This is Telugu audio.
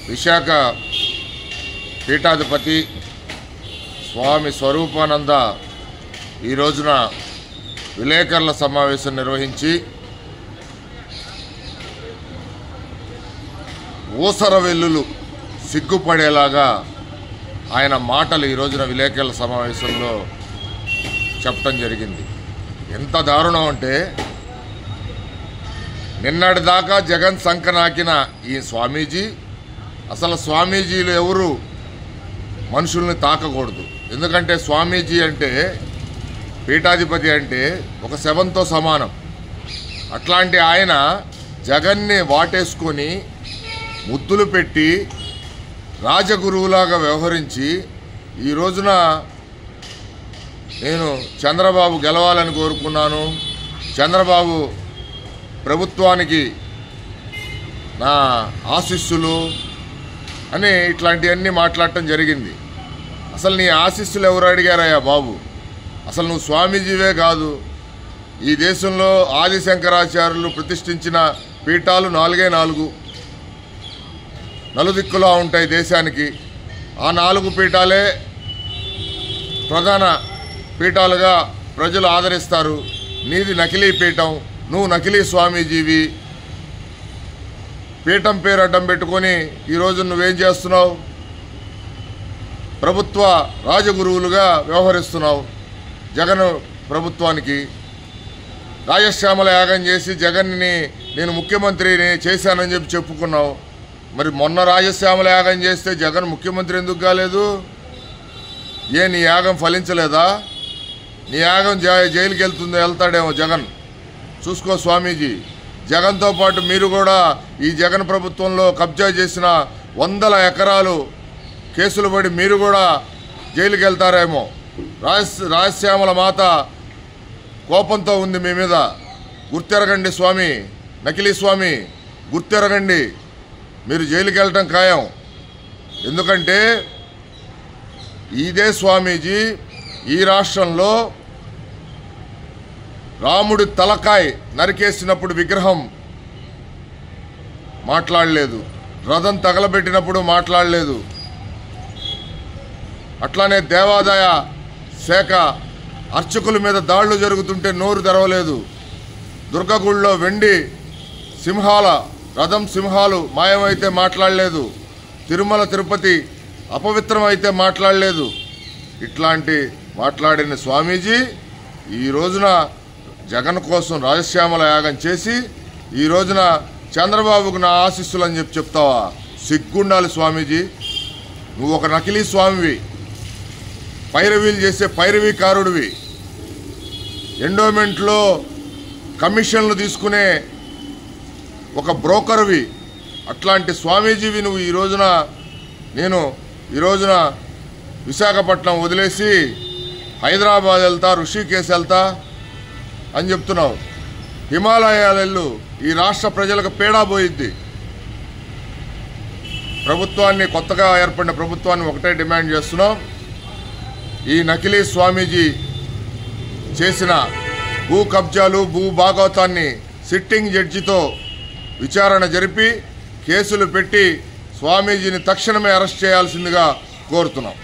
విశాఖ పీఠాధిపతి స్వామి స్వరూపానంద ఈ రోజున విలేకరుల సమావేశం నిర్వహించి ఊసర వెల్లులు సిగ్గుపడేలాగా ఆయన మాటలు ఈ రోజున విలేకరుల సమావేశంలో చెప్పడం జరిగింది. ఎంత దారుణం అంటే నిన్నటిదాకా జగన్ సంకనాకిన ఈ స్వామీజీ అసలు స్వామీజీలు ఎవరు మనుషుల్ని తాకకూడదు. ఎందుకంటే స్వామీజీ అంటే పీఠాధిపతి అంటే ఒక శవంతో సమానం. అట్లాంటి ఆయన జగన్ని వాటేసుకొని ముద్దులు పెట్టి రాజగురువులాగా వ్యవహరించి ఈ రోజున నేను చంద్రబాబు గెలవాలని కోరుకున్నాను, చంద్రబాబు ప్రభుత్వానికి నా ఆశీస్సులు అని ఇట్లాంటివన్నీ మాట్లాడటం జరిగింది. అసలు నీ ఆశీస్సులు ఎవరు అడిగారయ్యా బాబు? అసలు నువ్వు స్వామీజీవే కాదు. ఈ దేశంలో ఆదిశంకరాచార్యులు ప్రతిష్ఠించిన పీఠాలు 4 నలుదిక్కులా ఉంటాయి దేశానికి. ఆ 4 పీఠాలే ప్రధాన పీఠాలుగా ప్రజలు ఆదరిస్తారు. నీది నకిలీ పీఠం, నువ్వు నకిలీ స్వామీజీవి. పీఠం పేరు అడ్డం పెట్టుకొని ఈరోజు నువ్వేం చేస్తున్నావు? ప్రభుత్వ రాజగురువులుగా వ్యవహరిస్తున్నావు. జగన్ ప్రభుత్వానికి రాజశ్యామల యాగం చేసి జగన్ని నేను ముఖ్యమంత్రిని చేశానని చెప్పి చెప్పుకున్నావు. మరి మొన్న రాజశ్యామల యాగం చేస్తే జగన్ ముఖ్యమంత్రి ఎందుకు కాలేదు? నీ యాగం ఫలించలేదా? నీ యాగం జైలుకి వెళ్తాడేమో జగన్. చూసుకో స్వామీజీ. జగన్తో పాటు మీరు కూడా ఈ జగన్ ప్రభుత్వంలో కబ్జా చేసిన 100 ఎకరాలు కేసులు పడి మీరు కూడా జైలుకి వెళ్తారేమో. రాజశ్యామల మాత కోపంతో ఉంది మీ మీద. గుర్తెరగండి స్వామి, నకిలీ స్వామి, గుర్తెరగండి. మీరు జైలుకి వెళ్ళటం ఖాయం. ఎందుకంటే ఇదే స్వామీజీ ఈ రాష్ట్రంలో రాముడి తలకాయ నరికేసినప్పుడు విగ్రహం మాట్లాడలేదు, రథం తగలబెట్టినప్పుడు మాట్లాడలేదు. అట్లానే దేవాదాయ శాఖ అర్చకుల మీద దాడులు జరుగుతుంటే నోరు తెరవలేదు. దుర్గగుడిలో వెండి సింహాల రథం సింహాలు మాయమైతే మాట్లాడలేదు. తిరుమల తిరుపతి అపవిత్రమైతే మాట్లాడలేదు. ఇట్లాంటి మాట్లాడిన స్వామీజీ ఈ రోజున జగన్ కోసం రాజశ్యామల యాగం చేసి ఈ రోజున చంద్రబాబుకు నా ఆశీస్సులు అని చెప్తావా? సిగ్గుండాలి స్వామీజీ. నువ్వు ఒక నకిలీ స్వామివి, పైరవీలు చేసే పైరవీకారుడివి, ఎండోమెంట్లో కమిషన్లు తీసుకునే ఒక బ్రోకర్వి. అట్లాంటి స్వామీజీవి నువ్వు ఈ రోజున విశాఖపట్నం వదిలేసి హైదరాబాద్ వెళ్తా, ఋషికేశ్ వెళ్తా అని చెప్తున్నావు. హిమాలయాలు ఈ రాష్ట్ర ప్రజలకు పీడా పోయిద్ది. ప్రభుత్వాన్ని, కొత్తగా ఏర్పడిన ప్రభుత్వాన్ని ఒకటే డిమాండ్ చేస్తున్నాం. ఈ నకిలీ స్వామీజీ చేసిన భూ కబ్జాలు, భూ భాగవతాన్ని సిట్టింగ్ జడ్జితో విచారణ జరిపి కేసులు పెట్టి స్వామీజీని తక్షణమే అరెస్ట్ చేయాల్సిందిగా కోరుతున్నాం.